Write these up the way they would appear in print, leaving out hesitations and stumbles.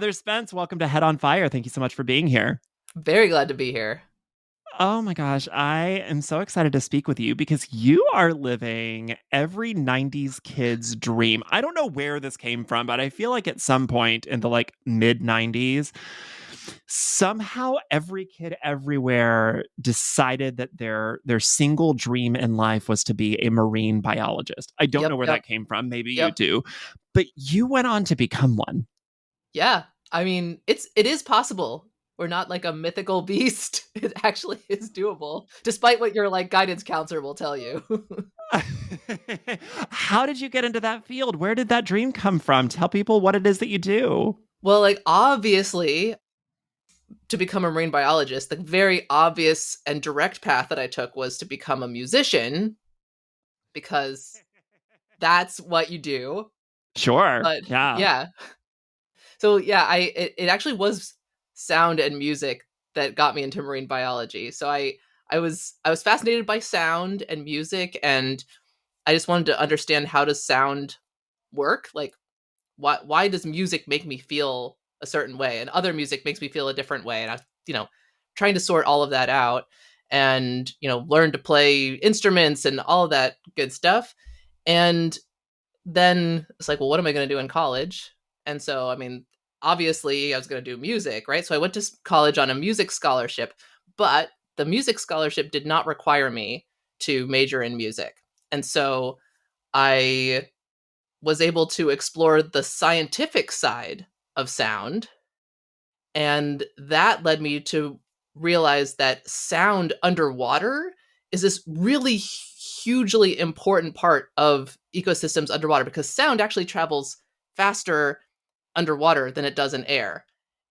Heather Spence, welcome to Head on Fire. Thank you so much for being here. Very glad to be here. Oh my gosh, I am so excited to speak with you because you are living every 90s kid's dream. I don't know where this came from, but I feel like at some point in the mid 90s, somehow every kid everywhere decided that their single dream in life was to be a marine biologist. I don't know Yep, where yep, that came from. Maybe you yep. do. But you went on to become one. Yeah. I mean, it is possible. We're not like a mythical beast. It actually is doable, despite what your guidance counselor will tell you. How did you get into that field? Where did that dream come from? Tell people what it is that you do. Well, obviously, to become a marine biologist, the very obvious and direct path that I took was to become a musician because that's what you do. Sure. But Yeah. yeah. So yeah, it actually was sound and music that got me into marine biology. So I was fascinated by sound and music, and I just wanted to understand, how does sound work? Like, why does music make me feel a certain way and other music makes me feel a different way? And I, trying to sort all of that out, and learn to play instruments and all of that good stuff. And then it's like, well, what am I going to do in college? And so, I mean, obviously I was going to do music, right? So I went to college on a music scholarship, but the music scholarship did not require me to major in music. And so I was able to explore the scientific side of sound. And that led me to realize that sound underwater is this really hugely important part of ecosystems underwater, because sound actually travels faster underwater than it does in air.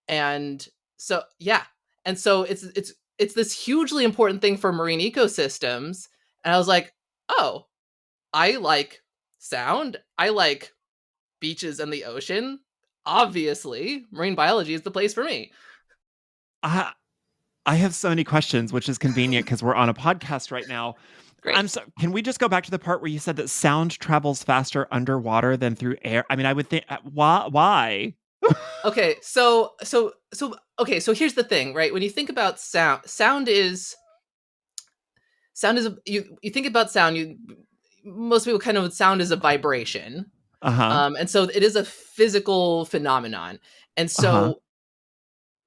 And so yeah. And so it's this hugely important thing for marine ecosystems. And I was like, "Oh, I like sound. I like beaches and the ocean. Obviously, marine biology is the place for me." I, I have so many questions, which is convenient because we're on a podcast right now. Great. Can we just go back to the part where you said that sound travels faster underwater than through air? I mean, I would think, why? Okay, so here's the thing, right? When you think about sound, you think about sound, you most people kind of, sound is a vibration. Uh-huh. And so it is a physical phenomenon. And Uh-huh. so,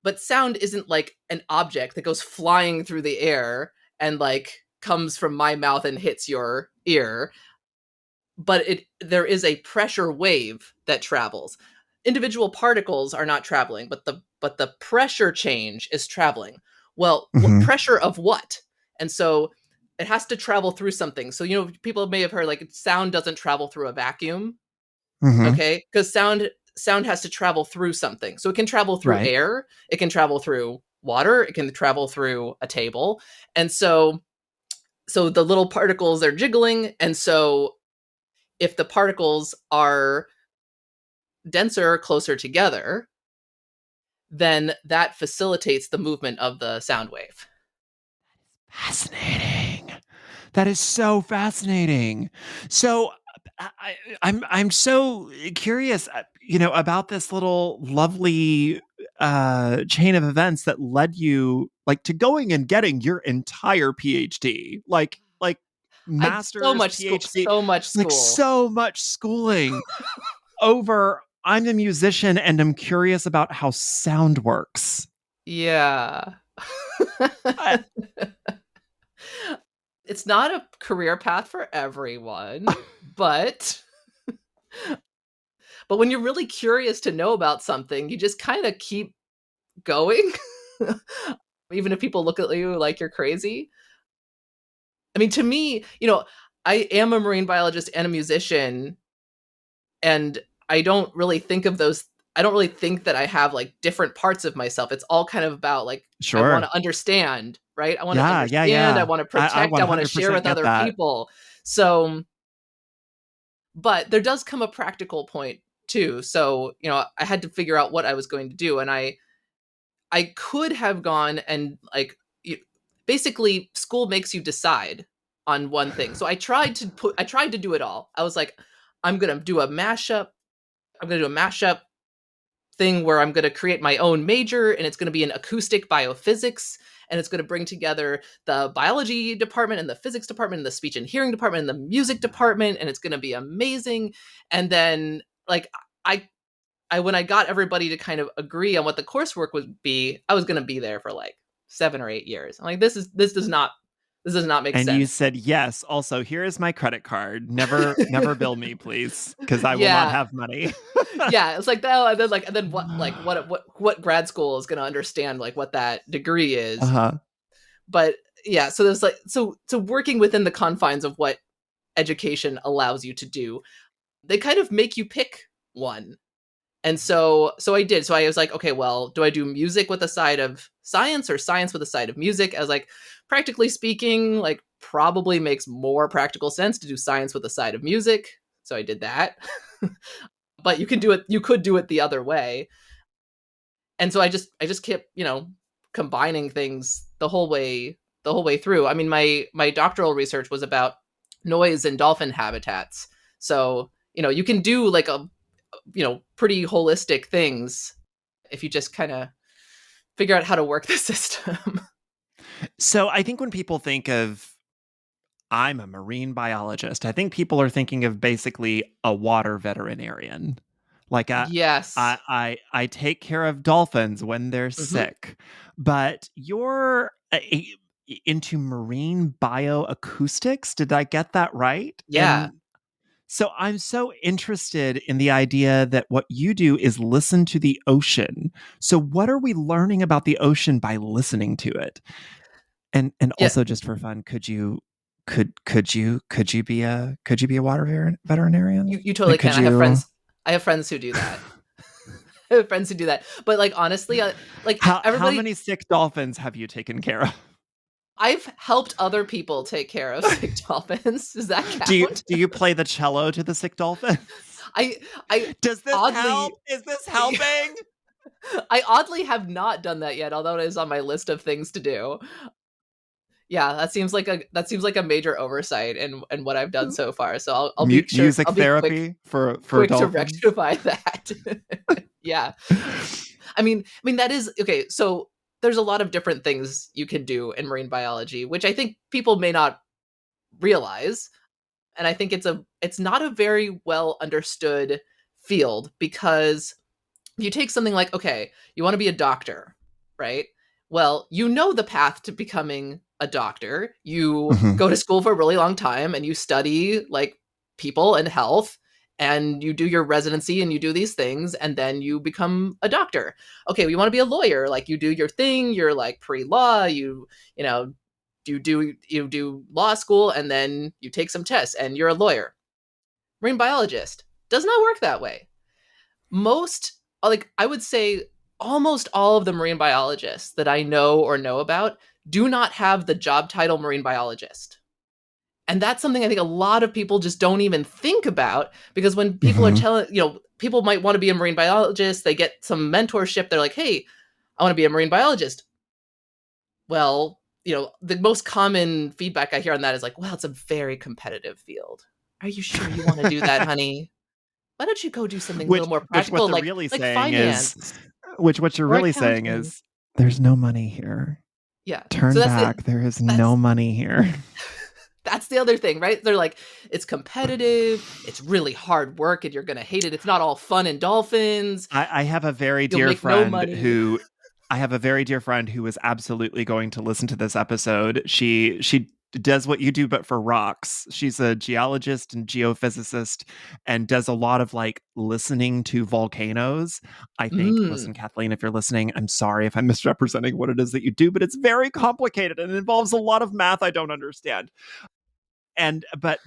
but sound isn't like an object that goes flying through the air and comes from my mouth and hits your ear, but there is a pressure wave that travels. Individual particles are not traveling, but the pressure change is traveling. Well, what Mm-hmm. pressure of what? And so it has to travel through something. So people may have heard, sound doesn't travel through a vacuum, Mm-hmm. okay? Because sound has to travel through something. So it can travel through Right. air, it can travel through water, it can travel through a table. And so the little particles are jiggling, and so if the particles are denser, closer together, then that facilitates the movement of the sound wave. Fascinating. That is so fascinating. So I'm so curious, about this little lovely chain of events that led you to going and getting your entire PhD, like I did so master's, much school, PhD, so much like school. so much schooling over. I'm a musician and I'm curious about how sound works. Yeah. I, It's not a career path for everyone, but when you're really curious to know about something, you just kind of keep going. Even if people look at you like you're crazy. I mean, to me, I am a marine biologist and a musician, and I don't really think of those. I don't really think that I have different parts of myself. It's all kind of about I want sure. to understand, right? I want to Yeah, yeah, understand. I yeah. want to I protect. I want to share 100% with get other that. people. So, but there does come a practical point too. So, I had to figure out what I was going to do, and I could have gone and basically school makes you decide on one thing. So I tried to do it all. I was like, I'm going to do a mashup. I'm going to do a mashup thing where I'm going to create my own major, and it's going to be in acoustic biophysics, and it's going to bring together the biology department and the physics department and the speech and hearing department and the music department, and it's going to be amazing. And then like I when I got everybody to kind of agree on what the coursework would be, I was going to be there for like 7 or 8 years. I'm like, this does not make And you sense. said, yes, also, here is my credit card. Never bill me, please, because I will not Yeah. have money. Yeah, it's like, oh, and then what grad school is going to understand like what that degree is. Uh-huh. But yeah, so there's like, so working within the confines of what education allows you to do, they kind of make you pick one. And so I did. So I was like, okay, well, do I do music with a side of science or science with a side of music? I was like, practically speaking, like probably makes more practical sense to do science with a side of music. So I did that. But you could do it the other way. And so I just kept, combining things the whole way through. I mean, my doctoral research was about noise in dolphin habitats. So, you can do like a pretty holistic things if you just kind of figure out how to work the system. So I think when people think of I'm a marine biologist, I think people are thinking of basically a water veterinarian. Like Yes. I take care of dolphins when they're Hmm. sick. But you're into marine bioacoustics. Did I get that right? Yeah. And so I'm so interested in the idea that what you do is listen to the ocean. So what are we learning about the ocean by listening to it? And Yeah. also just for fun, could you be a water veterinarian? You totally Like could can. you I have friends who do that. I have friends who do that. But like honestly, like how everybody, many sick dolphins have you taken care of? I've helped other people take care of sick dolphins. Does that count? Do you play the cello to the sick dolphins? I I Does this oddly help? Is this helping? I oddly have not done that yet, although it is on my list of things to do. Yeah, that seems like a major oversight in what I've done so far. So Music I'll be therapy for quick to dolphins? rectify that. Yeah. I mean that is okay. So there's a lot of different things you can do in marine biology, which I think people may not realize. And I think it's not a very well understood field because you take something like, okay, you want to be a doctor, right? Well, you know the path to becoming a doctor. You Mhm. go to school for a really long time and you study like people and health, and you do your residency and you do these things, and then you become a doctor. Okay, you want to be a lawyer, like you do your thing, you're like pre-law, you know, you do law school and then you take some tests and you're a lawyer. Marine biologist does not work that way. Most, like I would say almost all of the marine biologists that I know or know about do not have the job title marine biologist. And that's something I think a lot of people just don't even think about, because when people are Mhm. telling, people might want to be a marine biologist, they get some mentorship, they're like, "Hey, I want to be a marine biologist." Well, the most common feedback I hear on that is like, "Well, it's a very competitive field. Are you sure you want to do that, honey? Why don't you go do something a little more Which what practical, they're really like saying is finance which what you're or really saying accounting?" is there's no money here. Yeah. So Turn back. There is no that's money here. that's the other thing, right? They're like, it's competitive, it's really hard work, and you're gonna hate it. It's not all fun and dolphins. I have a very You'll dear make no friend money. who I have a very dear friend who is absolutely going to listen to this episode. She does what you do but for rocks. She's a geologist and geophysicist and does a lot of like listening to volcanoes. I think, listen, Mm. Kathleen, if you're listening, I'm sorry if I'm misrepresenting what it is that you do, but it's very complicated and it involves a lot of math I don't understand. And but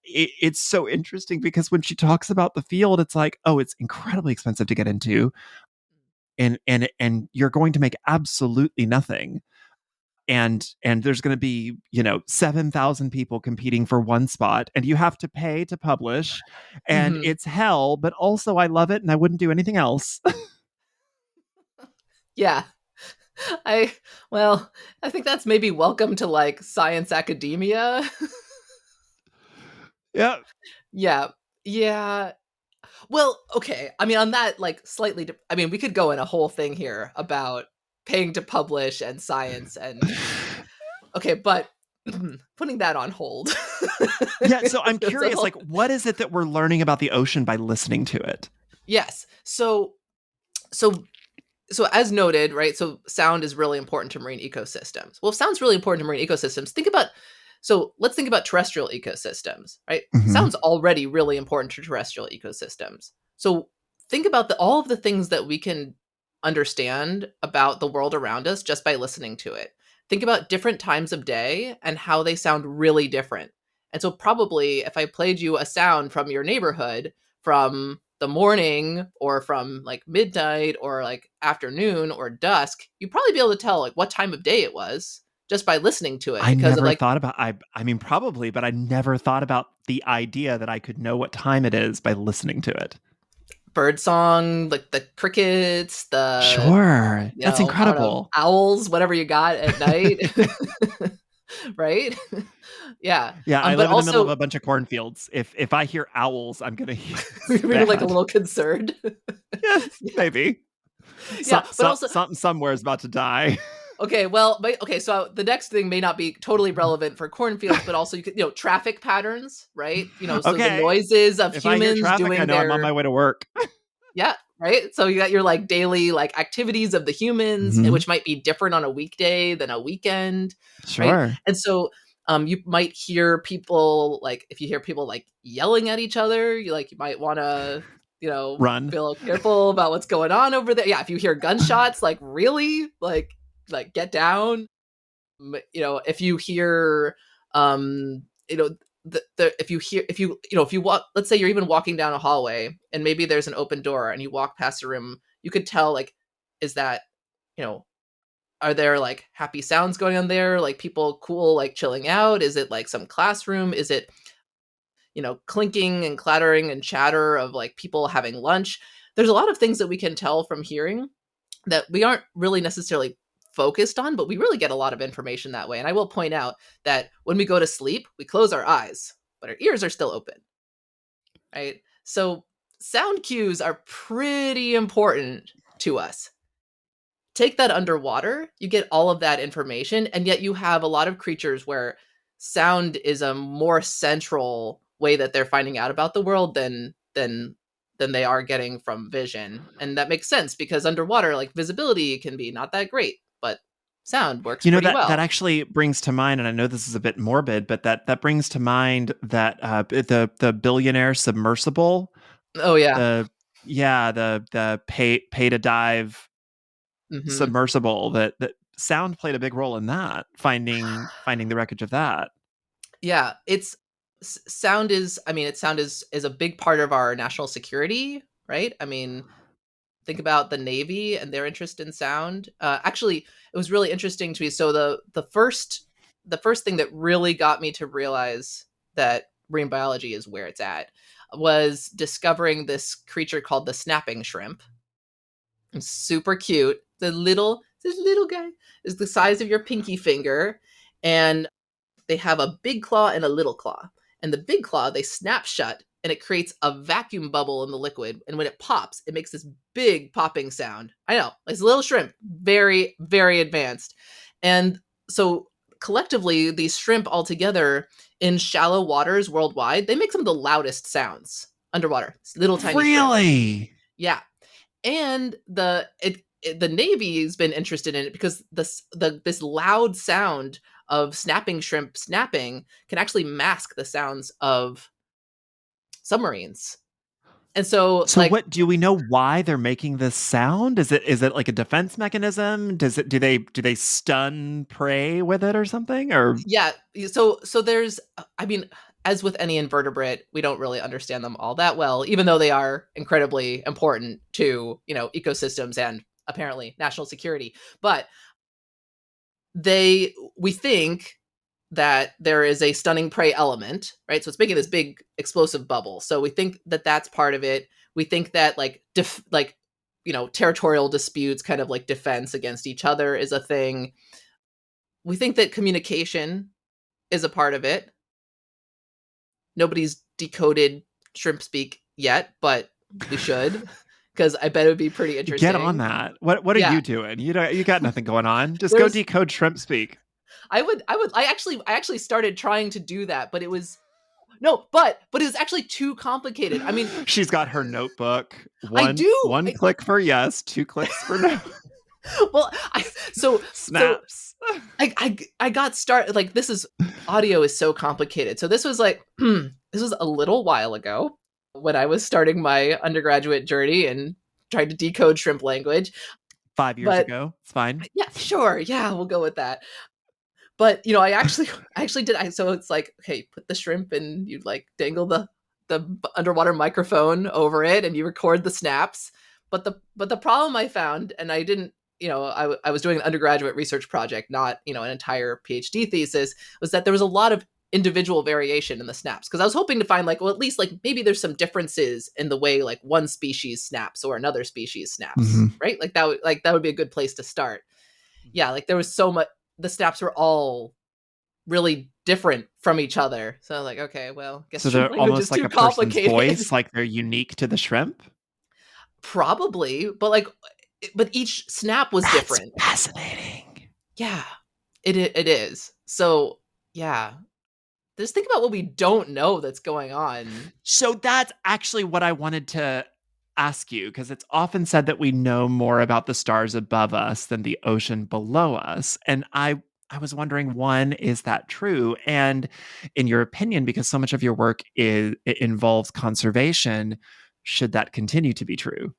it's so interesting because when she talks about the field, it's like, oh, it's incredibly expensive to get into, and you're going to make absolutely nothing. And there's going to be 7,000 people competing for one spot, and you have to pay to publish, and Hmm. it's hell. But also, I love it, and I wouldn't do anything else. Yeah. I well, I think that's maybe welcome to like science academia. Yeah. Yeah. Yeah. Well, okay. I mean, on that, like, slightly, I mean, we could go in a whole thing here about paying to publish and science and okay, but putting that on hold. Yeah, so I'm It's a curious, whole, like, what is it that we're learning about the ocean by listening to it? yes. So so as noted, right? So sound is really important to marine ecosystems. Well, if sound's really important to marine ecosystems, think about, so let's think about terrestrial ecosystems, right? Mhm. Sound's already really important to terrestrial ecosystems. So think about all of the things that we can understand about the world around us just by listening to it. Think about different times of day and how they sound really different. And so probably if I played you a sound from your neighborhood from the morning or from like midnight or like afternoon or dusk, you'd probably be able to tell like what time of day it was just by listening to it I because of never like thought about I mean, probably, but I never thought about the idea that I could know what time it is by listening to it. bird song, like the crickets, the, Sure. you That's know, I don't know, incredible. owls, whatever you got at night. Right? Yeah. Yeah, I But live in the middle of also a bunch of cornfields. If I hear owls, I'm gonna it's we're like a bad. little concerned. Yes, Yeah. maybe. Yeah. But also, Something somewhere is about to die. okay, well, okay, so the next thing may not be totally relevant for cornfields, but also you could, traffic patterns, right? So the Okay. noises of If I hear humans traffic, I doing know I'm on their, my way to work. yeah, right? So you got your like daily like activities of the humans, Mhm. which might be different on a weekday than a weekend, right? Sure. And so you might hear people like if you hear people like yelling at each other, you might want to, Run. be a little careful about what's going on over there. Yeah, if you hear gunshots, like really, like get down. If you hear if you hear if you walk, let's say you're even walking down a hallway and maybe there's an open door and you walk past a room, you could tell like, is that, you know are there like happy sounds going on there, like people cool, like chilling out? Is it like some classroom? Is it, clinking and clattering and chatter of like people having lunch? There's a lot of things that we can tell from hearing that we aren't really necessarily focused on, but we really get a lot of information that way. And I will point out that when we go to sleep, we close our eyes, but our ears are still open, right? So sound cues are pretty important to us. Take that underwater, you get all of that information, and yet you have a lot of creatures where sound is a more central way that they're finding out about the world than they are getting from vision. And that makes sense because underwater, like visibility can be not that great, but sound works pretty That well. actually brings to mind, and I know this is a bit morbid, but that brings to mind that the billionaire submersible, Oh yeah. the yeah, the pay to dive Hmm. submersible, that sound played a big role in that, finding the wreckage of that. Yeah, it's sound is, I mean, sound is a big part of our national security, right? I mean, think about the Navy and their interest in sound. Actually, it was really interesting to me. So the first thing that really got me to realize that marine biology is where it's at was discovering this creature called the snapping shrimp. It's super cute. This little guy is the size of your pinky finger, and they have a big claw and a little claw. And the big claw they snap shut and it creates a vacuum bubble in the liquid. And when it pops, it makes this big popping sound. I know, it's a little shrimp, very, very advanced. And so collectively, these shrimp all together in shallow waters worldwide, they make some of the loudest sounds underwater. It's little tiny shrimp. Really? Yeah. And the Navy's been interested in it because this loud sound of snapping shrimp snapping can actually mask the sounds of submarines. And so So like, what do we know why they're making this sound? Is it like a defense mechanism? Does it do they stun prey with it or something? Or yeah, so there's, I mean, as with any invertebrate, we don't really understand them all that well, even though they are incredibly important to, ecosystems and apparently national security. But we think that there is a stunning prey element, right? So it's making this big explosive bubble. So we think that that's part of it. We think that territorial disputes, kind of like defense against each other, is a thing. We think that communication is a part of it. Nobody's decoded shrimp speak yet, but We should, because I bet it would be pretty Get on interesting. that. What are Yeah, you doing? You got nothing going on. Just go there's. decode shrimp speak. I actually started trying to do that, but it was no, but it was actually too complicated. I mean, She's got her notebook. I One do. one click for yes, two clicks for no. Well, so Snaps. I got started. Like, this is audio is so complicated. So this was like this was a little while ago when I was starting my undergraduate journey and trying to decode shrimp language. 5 years But ago. It's fine. yeah, sure, yeah, we'll go with that. But I actually I actually did. So it's like, okay, put the shrimp and you like dangle the underwater microphone over it and you record the snaps. But the problem I found, and I didn't, I was doing an undergraduate research project, not an entire PhD thesis, was that there was a lot of individual variation in the snaps, because I was hoping to find, like, well, at least like maybe there's some differences in the way like one species snaps or another species snaps, Mm-hmm. right? That would be a good place to start. Yeah, like there was so much. The snaps were all really different from each other. So I was like, okay, well, I guess So shrimp they're language almost is like too a person's complicated. voice, like they're unique to the shrimp. Probably, but each snap was That's different. fascinating. Yeah, it is. So yeah, just think about what we don't know that's going on. So that's actually what I wanted to ask you, because it's often said that we know more about the stars above us than the ocean below us. And I was wondering, one, is that true? And in your opinion, because so much of your work it involves conservation, should that continue to be true?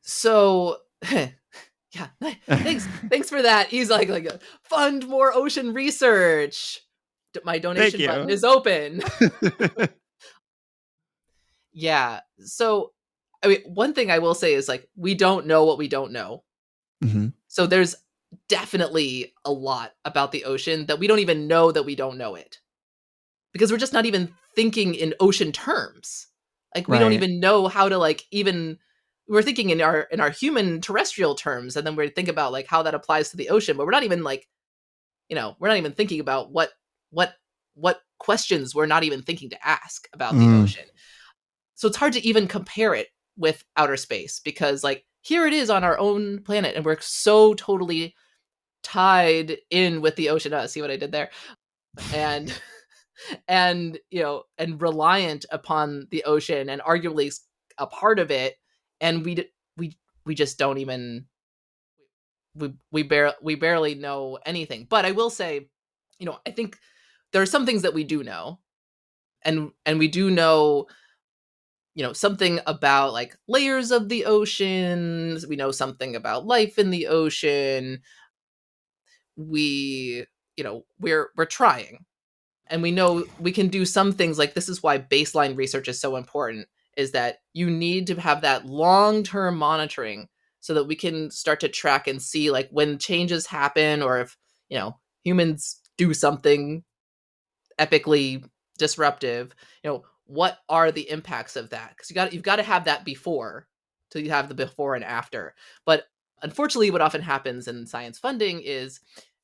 So yeah, thanks for that. He's like fund more ocean research. My Thank donation button you. is open. Yeah. So, I mean, one thing I will say is, like, we don't know what we don't know. Mhm. So there's definitely a lot about the ocean that we don't even know that we don't know it, because we're just not even thinking in ocean terms. Like, we don't Right. even know how to, like, even we're thinking in our human terrestrial terms, and then we think about like how that applies to the ocean, but we're not even like, we're not even thinking about what what questions we're not even thinking to ask about the Mm. ocean. So it's hard to even compare it with outer space, because like here it is on our own planet and we're so totally tied in with the ocean. See what I did there? And and reliant upon the ocean and arguably a part of it, and we just don't even we barely know anything. But I will say, I think there are some things that we do know, and we do know, something about like layers of the oceans. We know something about life in the ocean. We, we're trying, and we know we can do some things. Like, this is why baseline research is so important, is that you need to have that long-term monitoring so that we can start to track and see like when changes happen, or if, humans do something epically disruptive, what are the impacts of that? Because you've got to have that before, so you have the before and after. But unfortunately, what often happens in science funding is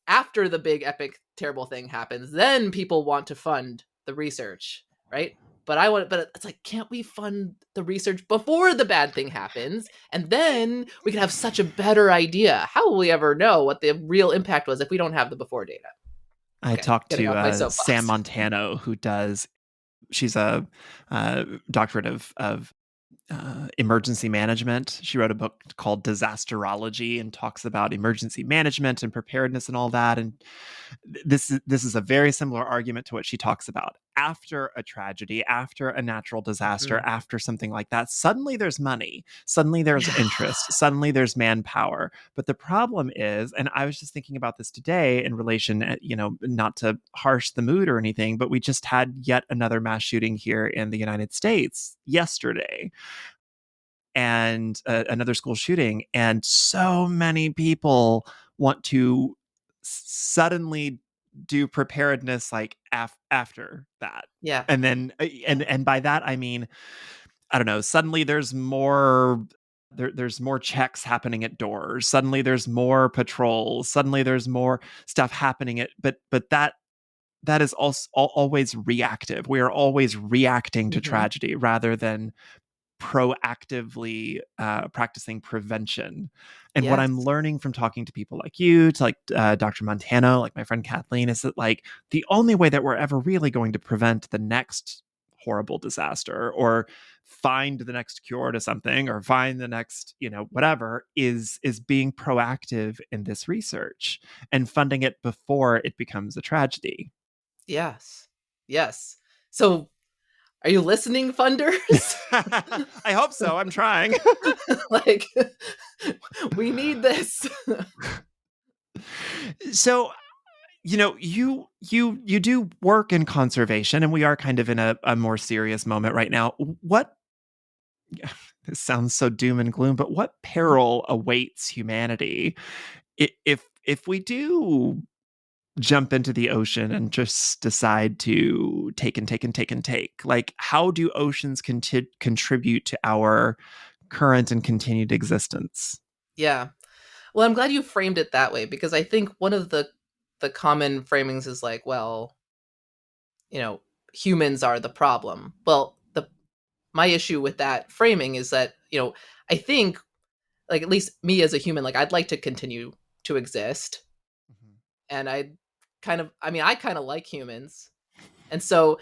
after the big epic terrible thing happens, then people want to fund the research, right? But it's like, can't we fund the research before the bad thing happens? And then we can have such a better idea. How will we ever know what the real impact was if we don't have the before data? I Okay, talked getting to off my Sam soapbox. Montano, who does. She's a doctorate of emergency management. She wrote a book called Disasterology and talks about emergency management and preparedness and all that. And this is a very similar argument to what she talks about. After a tragedy, after a natural disaster, Mhm. after something like that, suddenly there's money, suddenly there's Yeah. interest, suddenly there's manpower. But the problem is, and I was just thinking about this today in relation, not to harsh the mood or anything, but we just had yet another mass shooting here in the United States yesterday, and another school shooting, and so many people want to suddenly do preparedness like after that. Yeah. And then and by that I mean, I don't know, suddenly there's more checks happening at doors, suddenly there's more patrols, suddenly there's more stuff happening at but that is also always reactive. We are always reacting to Mhm. tragedy rather than proactively practicing prevention. And what I'm Yes. learning from talking to people like you, to like Dr. Montano, like my friend Kathleen, is that like the only way that we're ever really going to prevent the next horrible disaster or find the next cure to something or find the next, whatever, is being proactive in this research and funding it before it becomes a tragedy. Yes. Yes. So are you listening, funders? I hope so. I'm trying. Like, we need this. So, you do work in conservation, and we are kind of in a more serious moment right now. What this sounds so doom and gloom, but what peril awaits humanity if we do jump into the ocean and just decide to take and take and take and take? Like, how do oceans contribute to our current and continued existence? Yeah. Well, I'm glad you framed it that way, because I think one of the common framings is like, well, you know, humans are the problem. Well, the my issue with that framing is that, I think, like, at least me as a human, like, I'd like to continue to exist, Mhm. and I kind of like humans. And so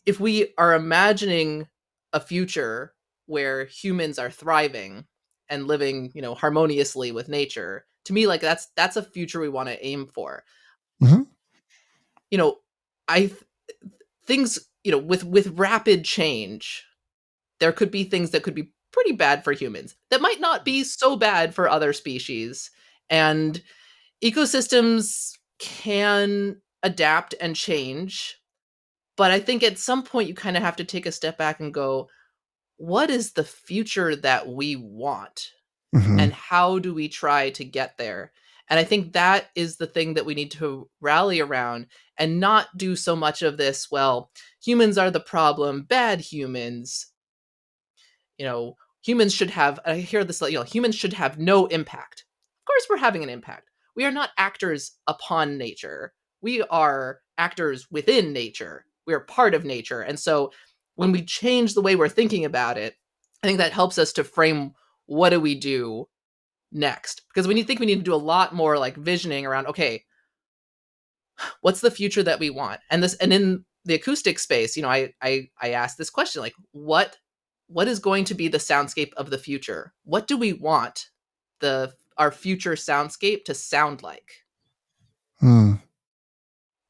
if we are imagining a future where humans are thriving and living, harmoniously with nature, to me, like, that's a future we want to aim for. Mhm. You know, I things, with rapid change, there could be things that could be pretty bad for humans that might not be so bad for other species. And ecosystems can adapt and change. But I think at some point you kind of have to take a step back and go, what is the future that we want? Mhm. And how do we try to get there? And I think that is the thing that we need to rally around, and not do so much of this, well, humans are the problem, bad humans, humans should have, I hear this, humans should have no impact. Of course, we're having an impact. We are not actors upon nature. We are actors within nature. We are part of nature. And so when we change the way we're thinking about it, I think that helps us to frame, what do we do next? Because we need to do a lot more like visioning around, okay, what's the future that we want? And in the acoustic space, I asked this question, like, what is going to be the soundscape of the future? What do we want our future soundscape to sound like? Hmm.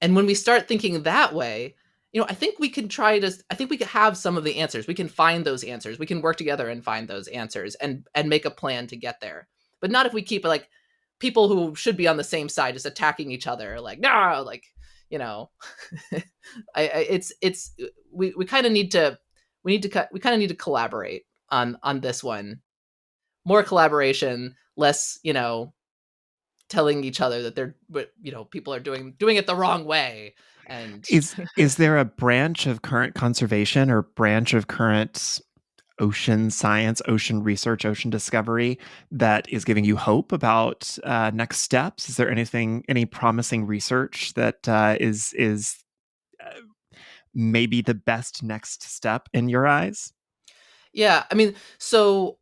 And when we start thinking that way, I think we can I think we can have some of the answers. We can find those answers. We can work together and find those answers, and make a plan to get there. But not if we keep, like, people who should be on the same side just attacking each other, like, no, like, you know, it's we kind of need to we kind of need to collaborate on this one. More collaboration, less, telling each other that people are doing it the wrong way. And Is there a branch of current conservation or branch of current ocean science, ocean research, ocean discovery that is giving you hope about next steps? Is there any promising research that is uh, maybe the best next step in your eyes? yeah, I mean, so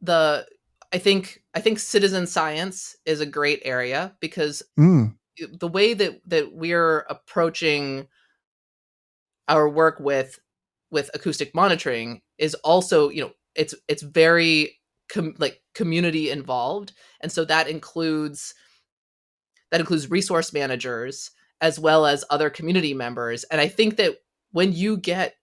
the I think citizen science is a great area, because Mm. the way that we're approaching our work with acoustic monitoring is also, it's very like community involved. And so that includes resource managers as well as other community members. And I think that when you get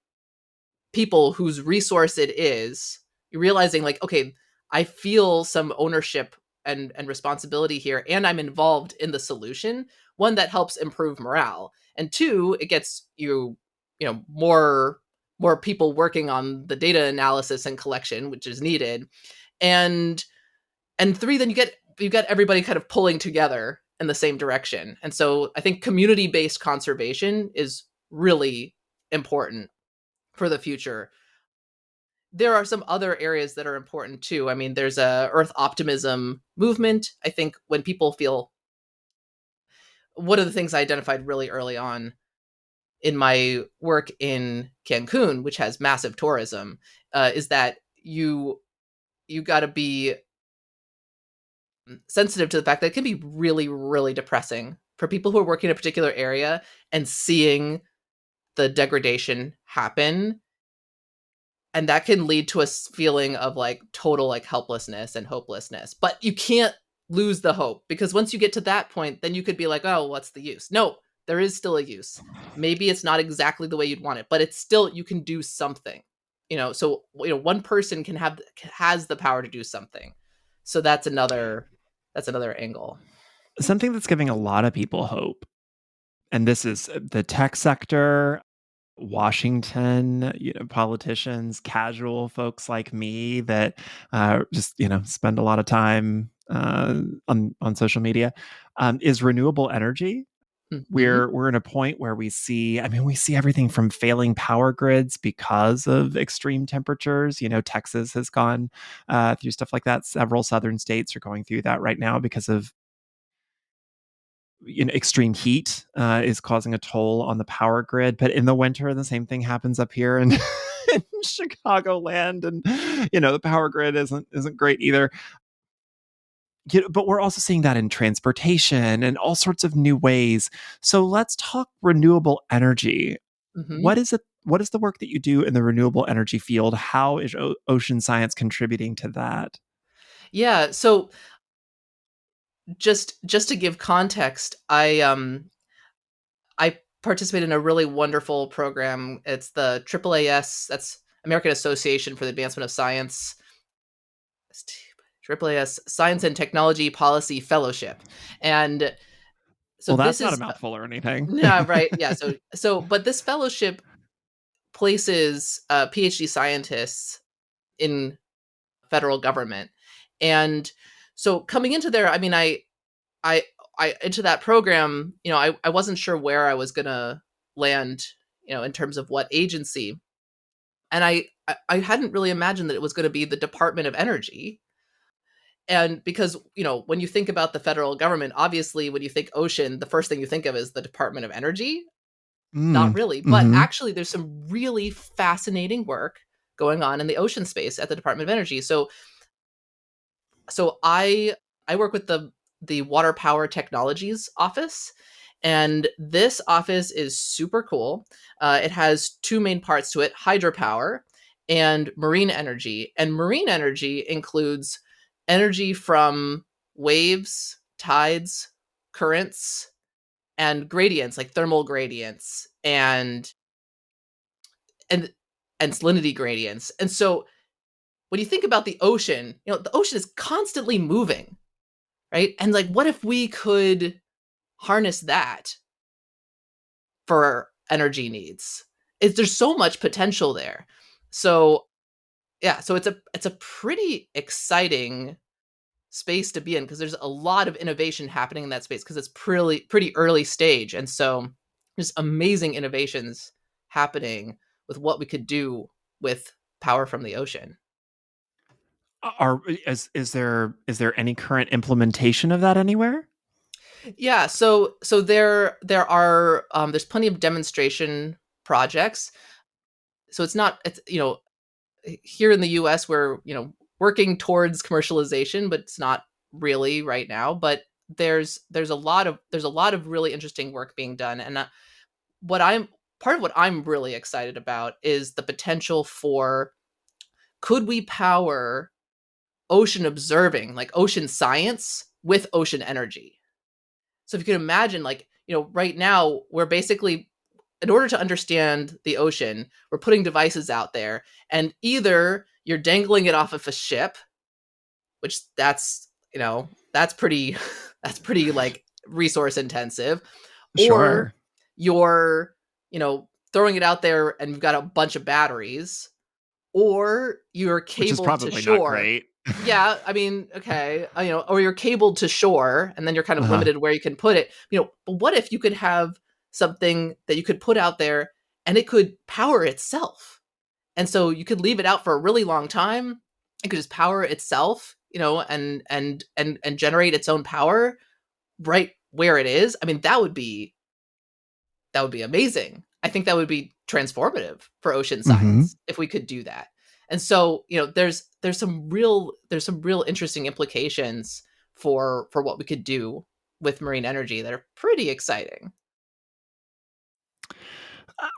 people whose resource it is, you're realizing, like, okay, I feel some ownership and responsibility here, and I'm involved in the solution. One, that helps improve morale, and two, it gets more people working on the data analysis and collection, which is needed. And three, then you get everybody kind of pulling together in the same direction. And so I think community-based conservation is really important for the future. There are some other areas that are important too. I mean, there's a earth optimism movement. I think when people feel, one of the things I identified really early on in my work in Cancun, which has massive tourism, is that you got to be sensitive to the fact that it can be really, really depressing for people who are working in a particular area and seeing the degradation happen. And that can lead to a feeling of like total like helplessness and hopelessness. But you can't lose the hope, because once you get to that point, then you could be like, oh, what's the use? No, there is still a use. Maybe it's not exactly the way you'd want it, but it's still, you can do something. So one person has the power to do something. So that's another angle. Something that's giving a lot of people hope, and this is the tech sector, Washington, politicians, casual folks like me that just spend a lot of time on social media, is renewable energy. Hmm. We're in a point where we see, we see everything from failing power grids because of extreme temperatures. Texas has gone through stuff like that. Several southern states are going through that right now because of extreme heat is causing a toll on the power grid. But in the winter, the same thing happens up here in, in Chicagoland, and the power grid isn't great either. But we're also seeing that in transportation and all sorts of new ways. So let's talk renewable energy. Hmm. What is it? What is the work that you do in the renewable energy field? How is ocean science contributing to that? Yeah. So just to give context, I participate in a really wonderful program. It's the AAAS, that's American Association for the Advancement of Science, AAAS Science and Technology Policy Fellowship. And so Well, that's this not a is mouthful or anything. yeah, right. Yeah. But this fellowship places PhD scientists in federal government. And so coming into there, I into that program, I wasn't sure where I was gonna land, in terms of what agency. And I hadn't really imagined that it was gonna be the Department of Energy. And because, when you think about the federal government, obviously when you think ocean, the first thing you think of is the Department of Energy. Not Mm, really. But hmm. actually there's some really fascinating work going on in the ocean space at the Department of Energy. So I work with the Water Power Technologies office, and this office is super cool. It has two main parts to it: hydropower and marine energy. And marine energy includes energy from waves, tides, currents, and gradients like thermal gradients and and salinity gradients. And so when you think about the ocean, the ocean is constantly moving, right? And like, what if we could harness that for energy needs? There's so much potential there. So yeah, so it's a pretty exciting space to be in, because there's a lot of innovation happening in that space, because it's pretty early stage. And so there's amazing innovations happening with what we could do with power from the ocean. Is there any current implementation of that anywhere? Yeah, so there are there's plenty of demonstration projects. So it's here in the US we're, working towards commercialization, but it's not really right now. But there's a lot of really interesting work being done. And what I'm part of what I'm really excited about is the potential for, could we power ocean observing, like ocean science, with ocean energy? So if you can imagine, like, right now we're basically, in order to understand the ocean, we're putting devices out there, and either you're dangling it off of a ship, which that's pretty that's pretty like resource intensive, or Sure. you're, throwing it out there and you've got a bunch of batteries, or you're Which is cabled to probably not shore. great. Yeah, I mean, okay, or you're cabled to shore, and then you're kind of Uh-huh. limited where you can put it. But what if you could have something that you could put out there and it could power itself? And so you could leave it out for a really long time. It could just power itself, and generate its own power right where it is. I mean, that would be amazing. I think that would be transformative for ocean Mm-hmm. science if we could do that. And so, there's some real interesting implications for what we could do with marine energy that are pretty exciting.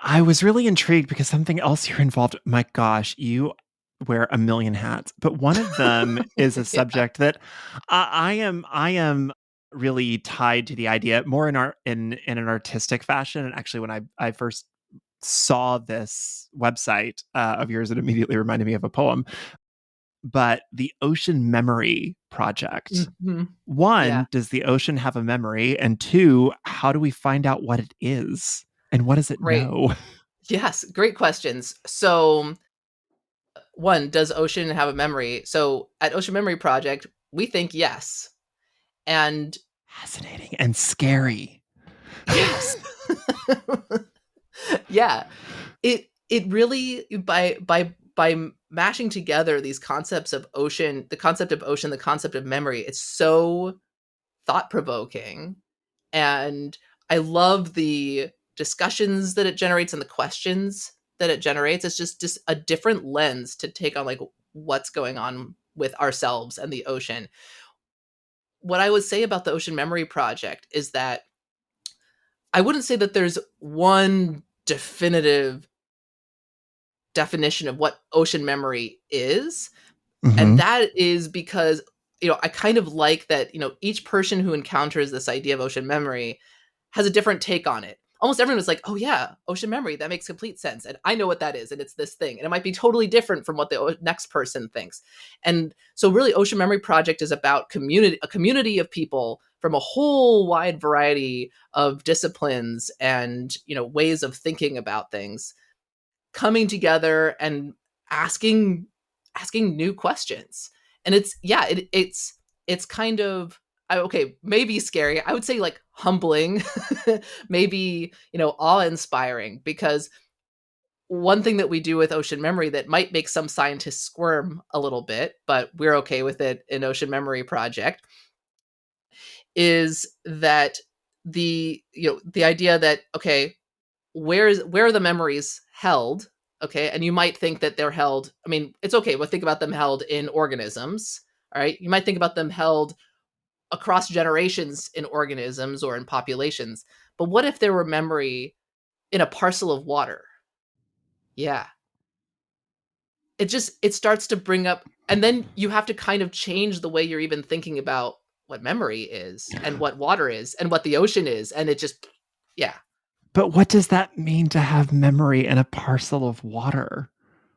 I was really intrigued because something else you're involved. My gosh, you wear a million hats, but one of them is a Yeah. subject that I am really tied to the idea more in an artistic fashion. And actually, when I first saw this website of yours, it immediately reminded me of a poem. But the Ocean Memory Project. Hmm. Yeah. One, does the ocean have a memory? And two, how do we find out what it is? And what does it Great. know? Yes, great questions. So, one, does ocean have a memory? So, at Ocean Memory Project, we think yes. And Fascinating and scary. yes. Yeah. It really, by mashing together these concepts of ocean, the concept of ocean, the concept of memory, it's so thought provoking. And I love the discussions that it generates and the questions that it generates. It's just a different lens to take on like what's going on with ourselves and the ocean. What I would say about the Ocean Memory Project is that I wouldn't say that there's one definitive definition of what ocean memory is. And Mm-hmm. that is because, I kind of like that, each person who encounters this idea of ocean memory has a different take on it. Almost everyone was like, oh, yeah, ocean memory, that makes complete sense. And I know what that is. And it's this thing. And it might be totally different from what the next person thinks. And so, really, Ocean Memory Project is about a community of people from a whole wide variety of disciplines and, ways of thinking about things coming together and asking asking new questions. And it's kind of, okay, maybe scary. I would say like humbling, maybe, awe-inspiring, because one thing that we do with ocean memory that might make some scientists squirm a little bit, but we're okay with it in Ocean Memory Project, is that the idea that, okay, where are the memories held? Okay, and you might think that they're held. I mean, it's okay, but think about them held in organisms. All right, you might think about them held across generations in organisms or in populations. But what if there were memory in a parcel of water? Yeah, it starts to bring up, and then you have to kind of change the way you're even thinking about what memory is and what water is and what the ocean is, and it just, yeah. But what does that mean to have memory in a parcel of water?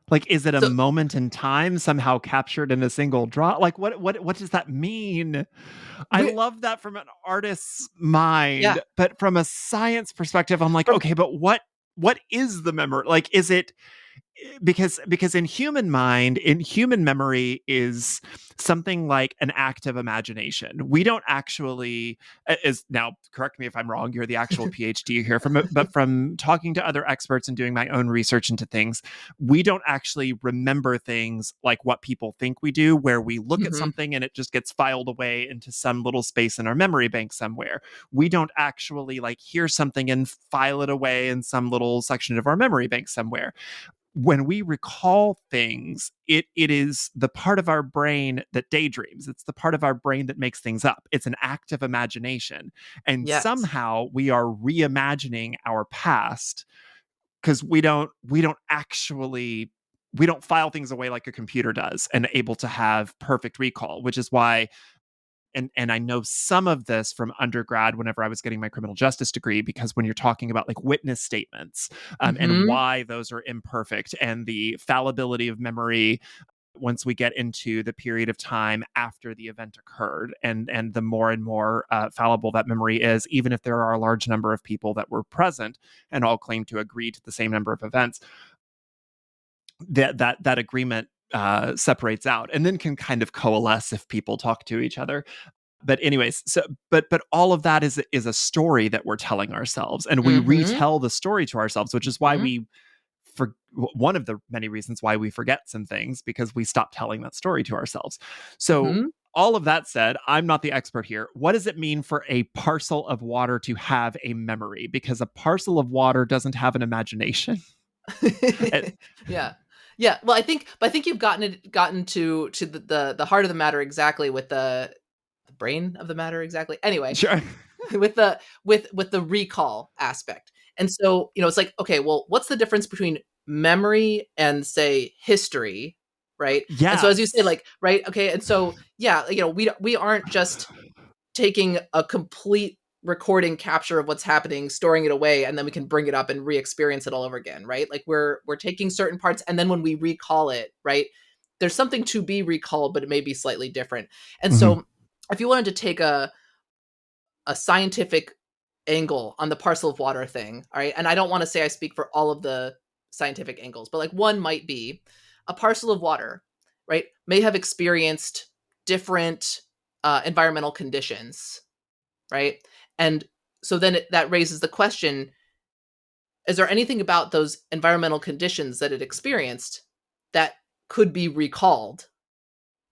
Like, is it a So moment in time somehow captured in a single drop? Like, what does that mean? I we love that from an artist's yeah, mind, but from a science perspective, I'm like, from okay, but what is the memory? Like, is it because in human mind, in human memory is something like an active imagination. We don't actually, is now, correct me if I'm wrong, you're the actual PhD here, but from talking to other experts and doing my own research into things, we don't actually remember things like what people think we do, where we look at Mhm. something and it just gets filed away into some little space in our memory bank somewhere. We don't actually like hear something and file it away in some little section of our memory bank somewhere. When we recall things, it is the part of our brain that daydreams. It's the part of our brain that makes things up. It's an active imagination. And Yes. somehow we are reimagining our past because we don't file things away like a computer does and able to have perfect recall, which is why and I know some of this from undergrad whenever I was getting my criminal justice degree, because when you're talking about like witness statements and Mhm. why those are imperfect and the fallibility of memory once we get into the period of time after the event occurred and the more and more fallible that memory is, even if there are a large number of people that were present and all claim to agree to the same number of events, that agreement separates out and then can kind of coalesce if people talk to each other. But anyways, so but all of that is a story that we're telling ourselves, and we Mhm. retell the story to ourselves, which is why Mhm. we for one of the many reasons why we forget some things, because we stop telling that story to ourselves. So Mhm. all of that said, I'm not the expert here. What does it mean for a parcel of water to have a memory? Because a parcel of water doesn't have an imagination. Yeah. Yeah. Well, I think you've gotten to the heart of the matter exactly with the brain of the matter exactly. Anyway, Sure. with the recall aspect. And so, it's like, okay, well, what's the difference between memory and say history, right? And so as you say, Yes. like, right, okay, and so yeah, we aren't just taking a complete recording capture of what's happening, storing it away, and then we can bring it up and re-experience it all over again, right? Like we're taking certain parts, and then when we recall it, right, there's something to be recalled, but it may be slightly different. And Mhm. so if you wanted to take a scientific angle on the parcel of water thing, all right, and I don't want to say I speak for all of the scientific angles, but like one might be a parcel of water, right, may have experienced different environmental conditions, right? And so then that raises the question, is there anything about those environmental conditions that it experienced that could be recalled,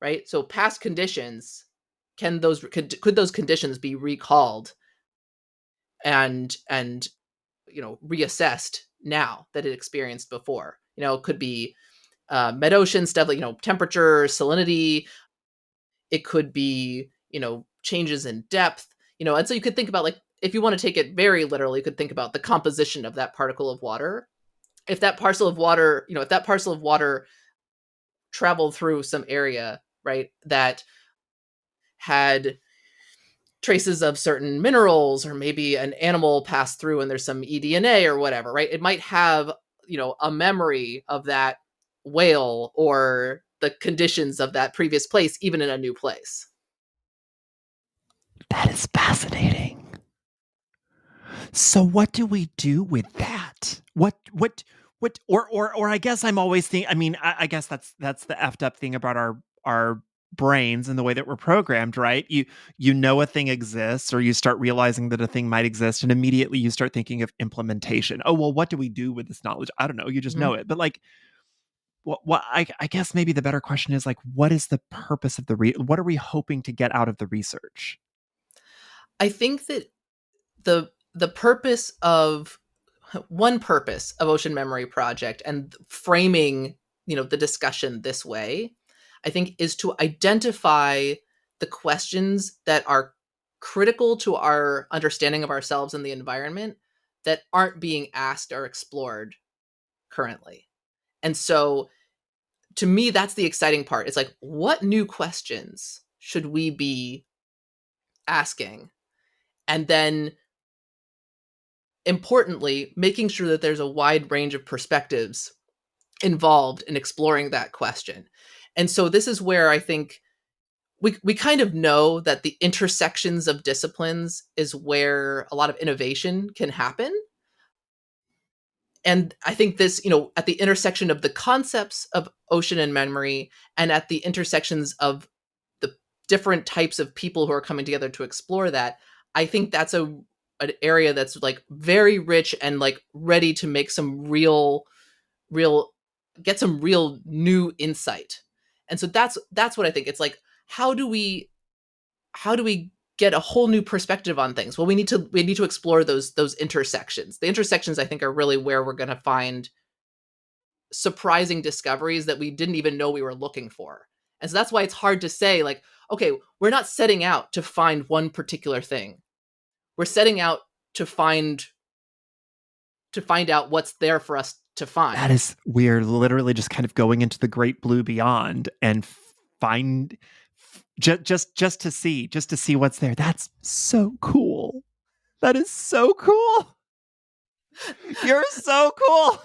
right? So past conditions, could those conditions be recalled and reassessed now that it experienced before? It could be mid ocean stuff like temperature, salinity. It could be changes in depth. And so you could think about, like, if you want to take it very literally, you could think about the composition of that particle of water. If that parcel of water, traveled through some area, right, that had traces of certain minerals, or maybe an animal passed through and there's some eDNA or whatever, right? It might have, a memory of that whale or the conditions of that previous place, even in a new place. That is fascinating. So what do we do with that? Or I guess I'm always thinking, I mean, I guess that's the effed up thing about our brains and the way that we're programmed, right? You know a thing exists, or you start realizing that a thing might exist, and immediately you start thinking of implementation. Oh, well, what do we do with this knowledge? I don't know. You just Mm-hmm. know it. But like, I guess maybe the better question is, like, what is the purpose of what are we hoping to get out of the research? I think that the purpose of one purpose of Ocean Memory Project and framing, the discussion this way, I think, is to identify the questions that are critical to our understanding of ourselves and the environment that aren't being asked or explored currently. And so to me, that's the exciting part. It's like, what new questions should we be asking? And then importantly, making sure that there's a wide range of perspectives involved in exploring that question. And so this is where I think we kind of know that the intersections of disciplines is where a lot of innovation can happen. And I think this, at the intersection of the concepts of ocean and memory, and at the intersections of the different types of people who are coming together to explore that, I think that's an area that's like very rich and like ready to make some real get some real new insight. And so that's what I think. It's like, how do we get a whole new perspective on things? Well, we need to explore those intersections. The intersections, I think, are really where we're going to find surprising discoveries that we didn't even know we were looking for. And so that's why it's hard to say, like, okay, we're not setting out to find one particular thing. We're setting out to find out what's there for us to That find. is, we're literally just kind of going into the great blue beyond and find just to see what's there. That's so cool. That is so cool. You're so cool.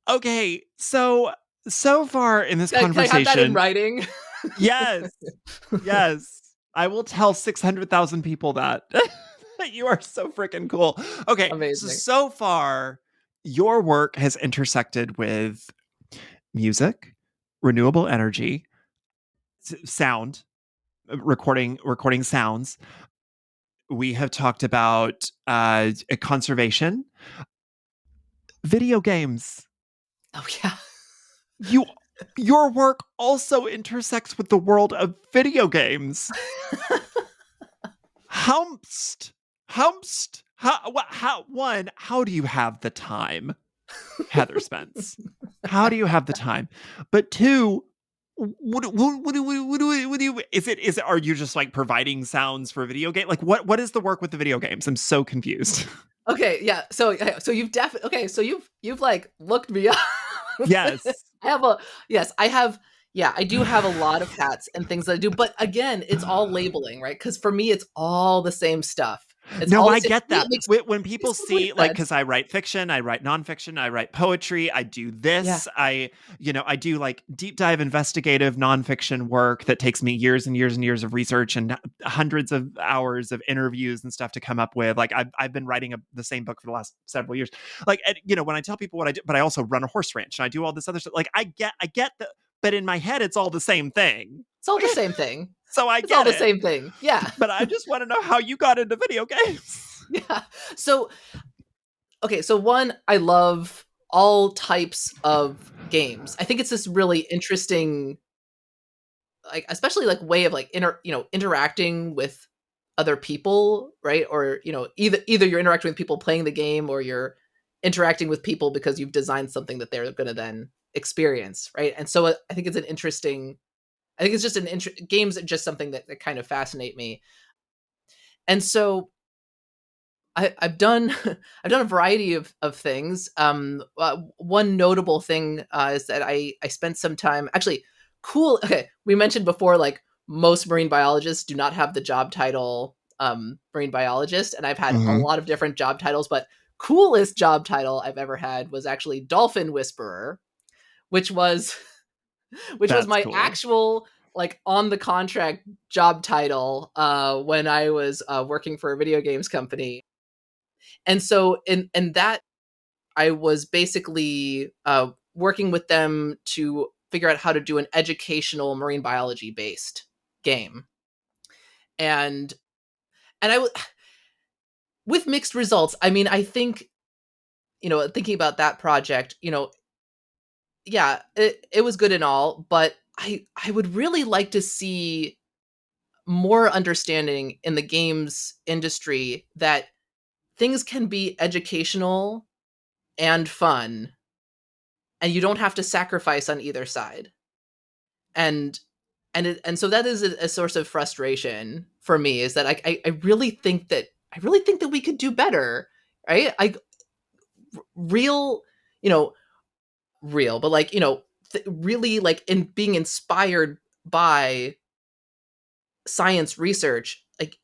Okay, so far in this Can I have that in conversation, writing? yes, yes, I will tell 600,000 people that that you are so freaking cool. Okay, Amazing. so far your work has intersected with music, renewable energy, sound, recording sounds. We have talked about conservation, video games. Oh yeah. You Your work also intersects with the world of video games. Humst. Humst. How do you have the time, Heather Spence? How do you have the time? But two, what do you, are you just like providing sounds for video game? Like what is the work with the video games? I'm so confused. Okay, yeah. So you've definitely okay. So you've like looked me up. Yes. I have a yes. I have yeah. I do have a lot of hats and things that I do, but again, it's all labeling, right? Because for me, it's all the same stuff. It's No, all the I same. get It that. makes When people complete see, like, sense. because I write fiction, I write nonfiction, I write poetry, I do Yeah, this, I do like deep dive investigative nonfiction work that takes me years and years and years of research and hundreds of hours of interviews and stuff to come up with. Like, I've been writing the same book for the last several years. Like, and, when I tell people what I do, but I also run a horse ranch and I do all this other stuff. Like, I get the, but in my head, it's all the same thing. it's all the same thing. So I It's all get the it. same thing. Yeah, But I just want to know how you got into video games. yeah. So okay, so one, I love all types of games. I think it's this really interesting, like especially like way of like interacting with other people, right? Or either you're interacting with people playing the game, or you're interacting with people because you've designed something that they're going to then experience, right? And so I think it's an interesting. I think it's just games are just something that kind of fascinate me, and so I've done I've done a variety of things. One notable thing is that I spent some time actually cool. Okay, we mentioned before like most marine biologists do not have the job title marine biologist, and I've had a Mm-hmm. lot of different job titles, but coolest job title I've ever had was actually dolphin whisperer, which was which was That's my cool. actual like on the contract job title when I was working for a video games company. And so in that I was basically working with them to figure out how to do an educational marine biology based game. And and with mixed results. I mean, I think thinking about that project, yeah, it was good and all, but I would really like to see more understanding in the games industry that things can be educational and fun, and you don't have to sacrifice on either side. And and so that is a source of frustration for me, is that I really think that we could do better, right? Real, you know, real, but like really like in being inspired by science research, like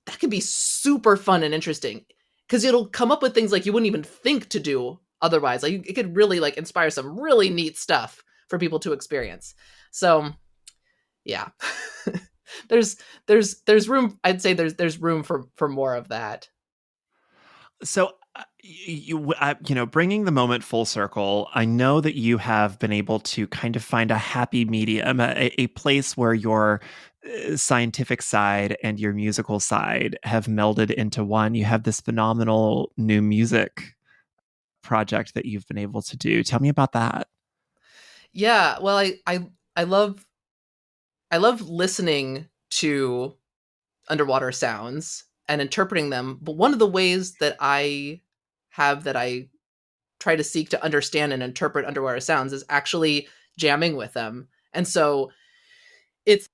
that could be super fun and interesting because it'll come up with things like you wouldn't even think to do otherwise. Like it could really like inspire some really neat stuff for people to experience. So yeah. there's there's room, I'd say there's room for more of that. So, bringing the moment full circle, I know that you have been able to kind of find a happy medium, a place where your scientific side and your musical side have melded into one. You have this phenomenal new music project that you've been able to do. Tell me about that. Yeah, well, I love listening to underwater sounds and interpreting them, but one of the ways that I try to seek to understand and interpret underwater sounds is actually jamming with them. And so it's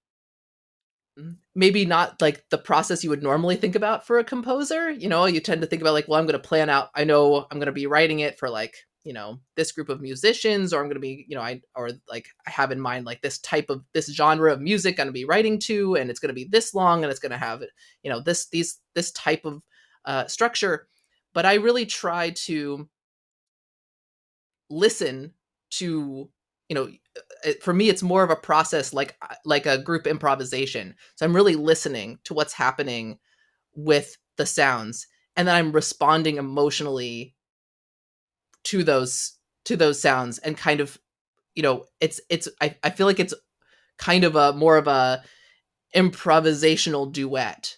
maybe not like the process you would normally think about for a composer. You tend to think about like, well, I'm going to plan out, I know I'm going to be writing it for like, this group of musicians, or I'm going to be, I have in mind like this genre of music I'm going to be writing to, and it's going to be this long, and it's going to have, this type of structure. But I really try to listen to, for me it's more of a process, like a group improvisation. So I'm really listening to what's happening with the sounds, and then I'm responding emotionally to those sounds, and kind of, I feel like it's kind of a more of a improvisational duet.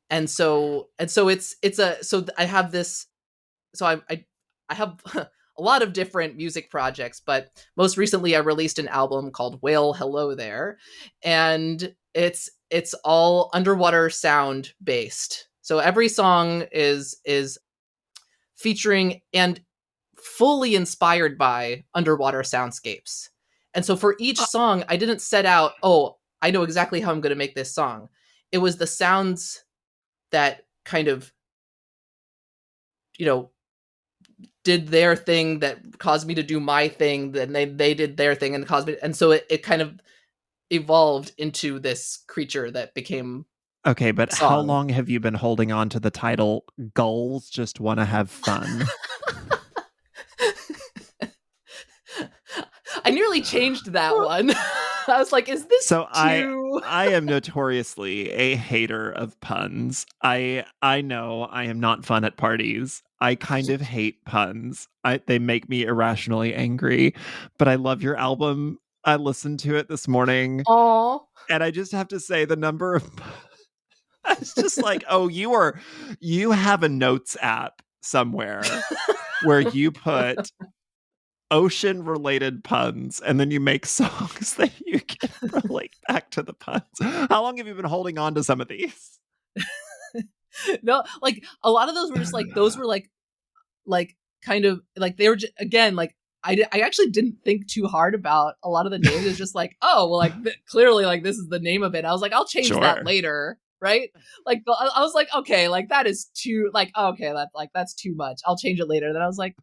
And so I have this, so I have a lot of different music projects, but most recently I released an album called Whale Hello There, and it's all underwater sound based. So every song is featuring and fully inspired by underwater soundscapes. And so for each Uh, song, I didn't set out, oh, I know exactly how I'm going to make this song. It was the sounds that kind of, you know, did their thing that caused me to do my thing. Then they did their thing and caused me. And so it kind of evolved into this creature that became okay, but a how song. long have you been holding on to the title Gulls Just Want to Have Fun? I nearly changed that one. I was like, is this So too? I am notoriously a hater of puns. I know I am not fun at parties. I kind of hate puns. They make me irrationally angry, but I love your album. I listened to it this morning, Aw. and I just have to say the number of it's just like, oh, you have a notes app somewhere where you put ocean related puns and then you make songs that you can relate back to the puns. How long have you been holding on to some of these? No, like a lot of those were just like those were like kind of like they were again like I actually didn't think too hard about a lot of the names. It's just like, oh well, like clearly like this is the name of it. I was like, I'll change that Sure. later, right? Like I was like, okay, like that is too like okay, that's too much. I'll change it later. Then I was like,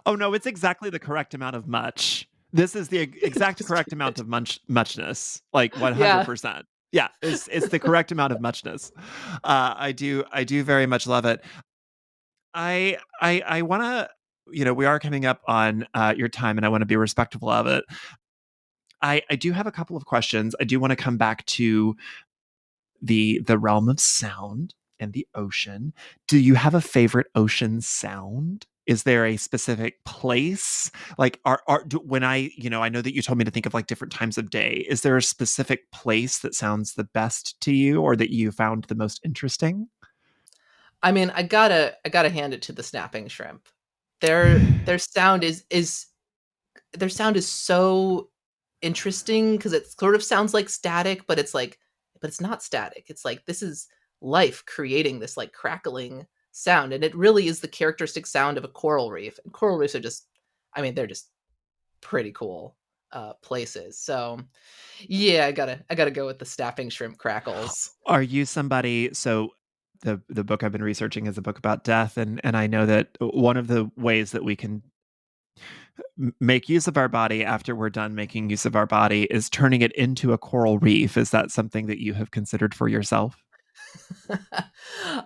Oh no, it's exactly the correct amount of much. This is the exact just correct amount of muchness, like yeah. 100%. Yeah, it's the correct amount of muchness. I do very much love it. I want to, we are coming up on your time, and I want to be respectful of it. I do have a couple of questions. I do want to come back to the realm of sound and the ocean. Do you have a favorite ocean sound? Is there a specific place? Like, when I know that you told me to think of like different times of day. Is there a specific place that sounds the best to you, or that you found the most interesting? I mean, I gotta hand it to the snapping shrimp. Their sound is their sound is so interesting because it sort of sounds like static, but it's like, but it's not static. It's like this is life creating this like crackling sound, and it really is the characteristic sound of a coral reef. And coral reefs are just, I mean, they're just pretty cool places. So yeah, I gotta go with the snapping shrimp crackles. Are you somebody? So the book I've been researching is a book about death, and I know that one of the ways that we can make use of our body after we're done making use of our body is turning it into a coral reef. Is that something that you have considered for yourself?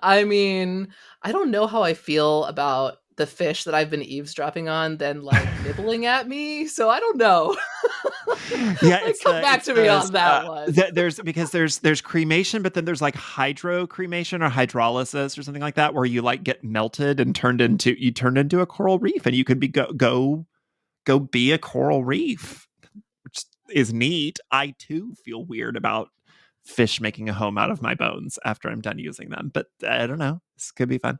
I mean, I don't know how I feel about the fish that I've been eavesdropping on then like nibbling at me, so I don't know. Yeah, Like come back to me on that one. there's because there's cremation, but then there's like hydro cremation or hydrolysis or something like that, where you like get melted and turned into a coral reef, and you can go be a coral reef, which is neat. I too feel weird about fish making a home out of my bones after I'm done using them, but I don't know. This could be fun.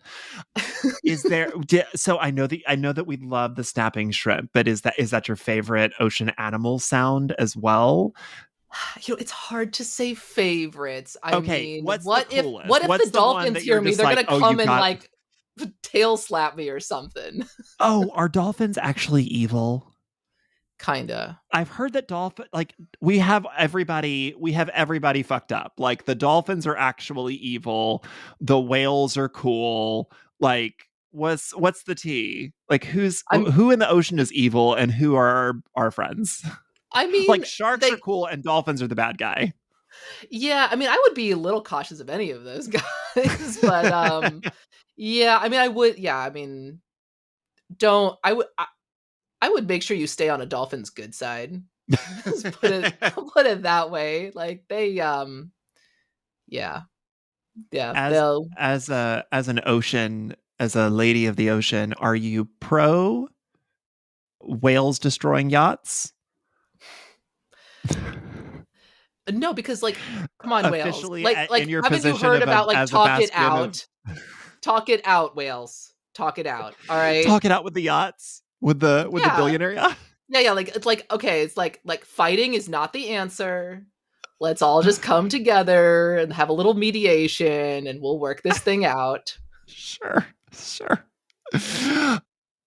Is there so I know that we love the snapping shrimp, but is that your favorite ocean animal sound as well? It's hard to say favorites. I Okay, mean, what's the what coolest? if the What's the one dolphins that you're hear me? just They're like, gonna "Oh, come you've and got." like tail slap me or something. Oh, are dolphins actually evil? Kinda. I've heard that we have everybody fucked up. Like the dolphins are actually evil, the whales are cool. Like what's the tea? Like I'm who in the ocean is evil and who are our friends? I Like mean, sharks are they cool and dolphins are the bad guy. yeah, I mean, I would be a little cautious of any of those guys, but yeah, I mean, I would yeah, I mean, don't I would make sure you stay on a dolphin's good side. Just put it that way. Like they yeah. Yeah, as they'll as a lady of the ocean, are you pro whales destroying yachts? no, because like come on whales. Officially Like in your haven't you position heard of a about like as a talk it bastion of out? Talk it out whales. talk it out. All right. Talk it out with the yachts, with the Yeah. billionaire yacht. Yeah. Like, it's like, okay, it's like fighting is not the answer. Let's all just come together and have a little mediation and we'll work this thing out. Sure, sure.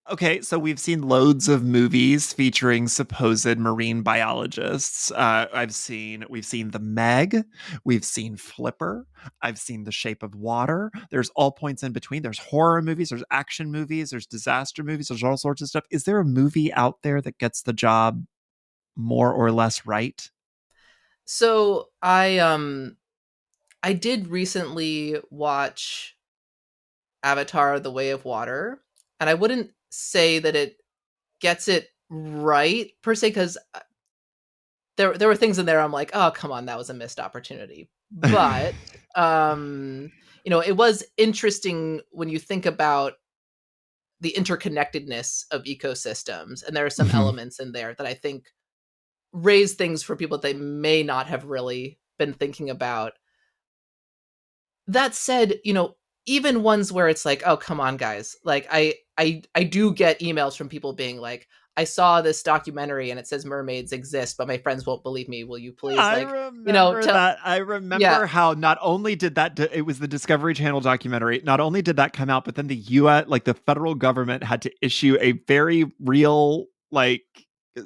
Okay, so we've seen loads of movies featuring supposed marine biologists. We've seen The Meg, we've seen Flipper, I've seen The Shape of Water. There's all points in between. There's horror movies, there's action movies, there's disaster movies, there's all sorts of stuff. Is there a movie out there that gets the job more or less right? So I did recently watch Avatar: The Way of Water, and I wouldn't say that it gets it right per se, because there were things in there I'm like, oh come on, that was a missed opportunity. But it was interesting when you think about the interconnectedness of ecosystems, and there are some Mhm. elements in there that I think raise things for people that they may not have really been thinking about. That said, even ones where it's like, oh come on guys, like I do get emails from people being like, I saw this documentary and it says mermaids exist, but my friends won't believe me, will you please, I like, remember tell. that. I Yeah. remember how not only did it was the Discovery Channel documentary, not only did that come out, but then the US, like the federal government had to issue a very real, like,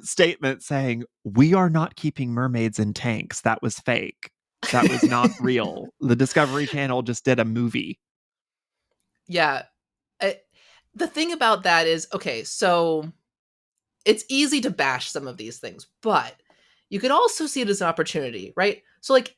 statement saying, we are not keeping mermaids in tanks. That was fake. That was not real. The Discovery Channel just did a movie. Yeah. I, the thing about that is, okay, so it's easy to bash some of these things, but you could also see it as an opportunity, right? So, like,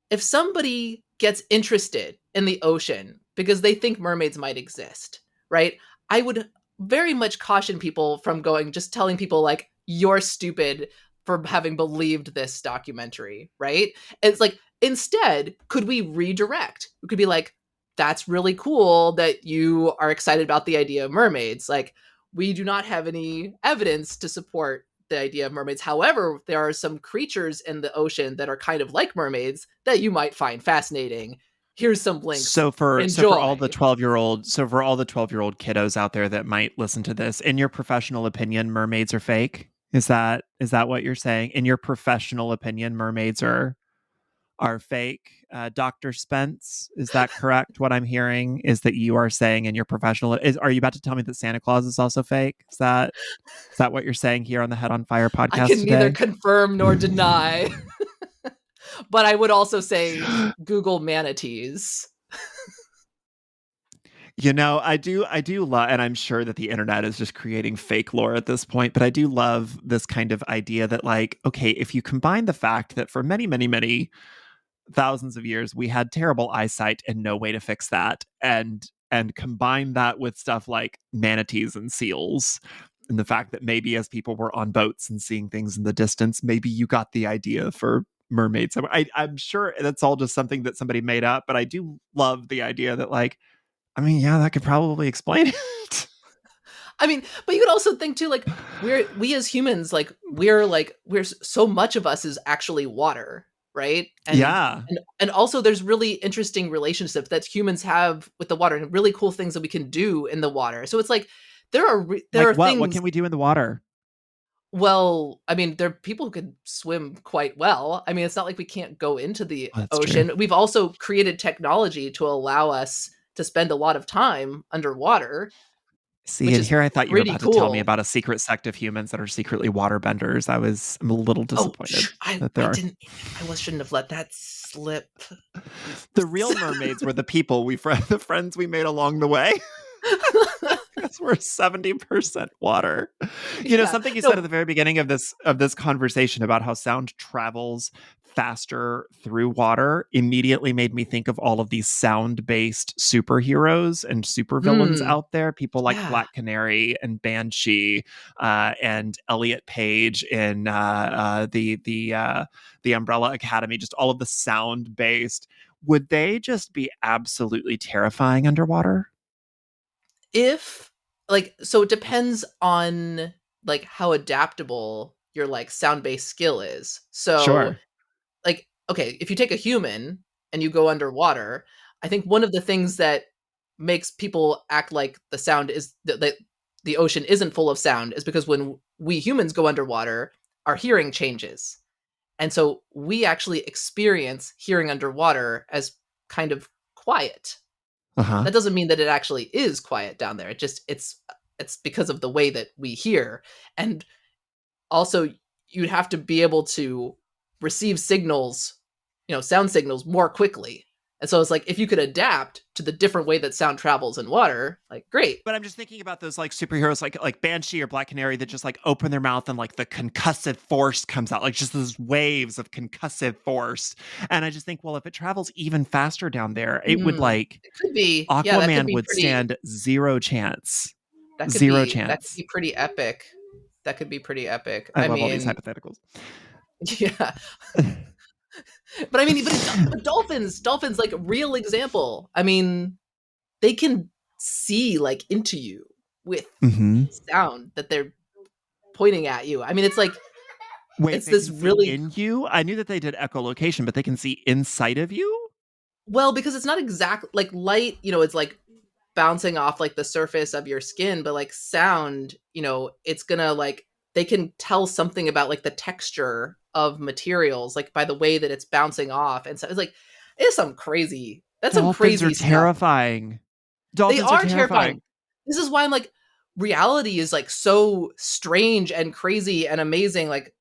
if somebody gets interested in the ocean because they think mermaids might exist, right? I would very much caution people from just telling people, like, you're stupid for having believed this documentary, right? It's like, instead, could we redirect? We could be like, that's really cool that you are excited about the idea of mermaids. Like, we do not have any evidence to support the idea of mermaids. However, there are some creatures in the ocean that are kind of like mermaids that you might find fascinating. Here's some links. So for all the Enjoy. 12-year-old kiddos out there that might listen to this, in your professional opinion, mermaids are fake? Is that what you're saying? In your professional opinion, mermaids are fake. Dr. Spence, is that correct? What I'm hearing is that you are saying in your professional are you about to tell me that Santa Claus is also fake? Is that what you're saying here on the Head on Fire I podcast can neither today? confirm nor deny, but I would also say Google manatees. I do love, and I'm sure that the internet is just creating fake lore at this point, but I do love this kind of idea that, like, okay, if you combine the fact that for many, many, many thousands of years we had terrible eyesight and no way to fix that, and combine that with stuff like manatees and seals, and the fact that maybe as people were on boats and seeing things in the distance, maybe you got the idea for mermaids. I'm sure that's all just something that somebody made up, but I do love the idea that, like, I mean, yeah, that could probably explain it. I mean, but you could also think too, like, we as humans, we're so much of us is actually water, right? And Yeah. also there's really interesting relationships that humans have with the water and really cool things that we can do in the water. So it's like there Like are what? What things. can we do in the water? Well, I mean, there are people who can swim quite well. I mean, it's not like we can't go into the Oh, that's true. ocean. We've also created technology to allow us to spend a lot of time underwater, See, which and is here I thought you were pretty about to tell me cool. about a secret sect of humans that are secretly water benders. I'm a little Oh, disappointed I that there I are. didn't shouldn't have let that slip. The real mermaids were the people the friends we made along the way. Because we're 70% water. Yeah. Something you said at No. the very beginning of this conversation about how sound travels faster through water immediately made me think of all of these sound-based superheroes and supervillains Mm, out there. People like yeah. Black Canary and Banshee, and Elliot Page in the Umbrella Academy. Just all of the sound-based. Would they just be absolutely terrifying underwater? If so it depends on, like, how adaptable your, like, sound-based skill is. So, Sure. like, okay, if you take a human and you go underwater, I think one of the things that makes people act like the sound is that the ocean isn't full of sound is because when we humans go underwater, our hearing changes. And so we actually experience hearing underwater as kind of quiet. Uh-huh. That doesn't mean that it actually is quiet down there. It's because of the way that we hear. And also you'd have to be able to receive signals, sound signals more quickly. And so it's like if you could adapt to the different way that sound travels in water, like great. But I'm just thinking about those like superheroes like Banshee or Black Canary that just like open their mouth and like the concussive force comes out, like just those waves of concussive force. And I just think, well, if it travels even faster down there, it would like It could be, yeah, that could Aquaman be would pretty stand zero chance. that could Zero be that could chance. be pretty epic. That could be pretty epic. I I love all these mean, hypotheticals. yeah. But I mean, but dolphins, like real example. I mean, they can see like into you with Mm-hmm. sound that they're pointing at you. I mean, it's like Wait, it's they this can see really in you? I knew that they did echolocation, but they can see inside of you? well because it's not exact like light. It's like bouncing off like the surface of your skin, but like sound, it's gonna like they can tell something about like the texture of materials like by the way that it's bouncing off, and so it's like it's some crazy that's some Dolphins are crazy stuff. terrifying. They Dolphins are are terrifying. terrifying. This is why I'm like reality is like so strange and crazy and amazing. Like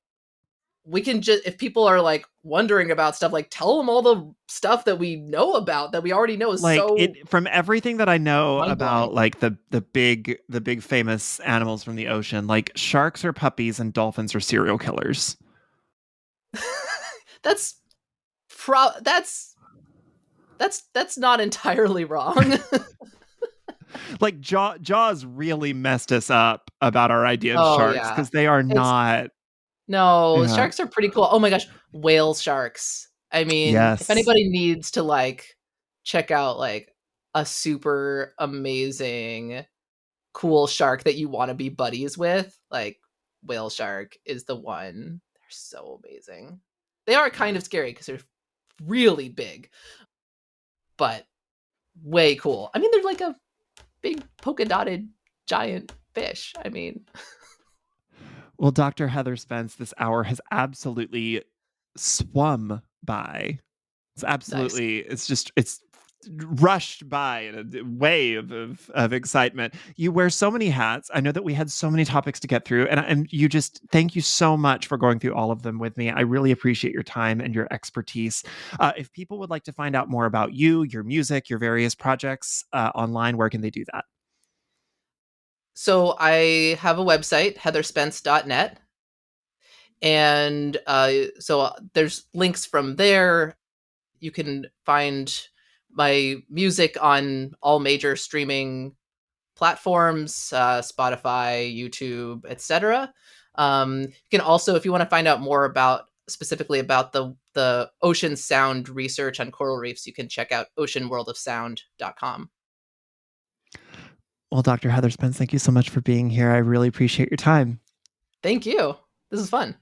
we can just if people are like wondering about stuff, like tell them all the stuff that we know about that we already know is Like so it from everything that I know mind blowing. about like the big famous animals from the ocean, like sharks are puppies and dolphins are serial killers. that's that's not entirely wrong. Like Jaws really messed us up about our idea of Oh sharks yeah. because they are It's not. no, Yeah. sharks are pretty cool. Oh my gosh, whale sharks. I mean, if Yes. anybody needs to like check out like a super amazing cool shark that you want to be buddies with, like whale shark is the one. They're so amazing. They are kind of scary because they're really big, but way cool. I mean, they're like a big polka dotted giant fish. I mean, Well, Dr. Heather Spence, this hour has absolutely swum by. nice. It's rushed by in a wave of excitement. You wear so many hats. I know that we had so many topics to get through, and you just thank you so much for going through all of them with me. I really appreciate your time and your expertise. If people would like to find out more about you, your music, your various projects online, where can they do that? So I have a website, heatherspence.net. And there's links from there. You can find my music on all major streaming platforms, Spotify, YouTube, etc. You can also, if you want to find out more about specifically about the ocean sound research on coral reefs, you can check out oceanworldofsound.com. Well, Dr. Heather Spence, thank you so much for being here. I really appreciate your time. Thank you. This is fun.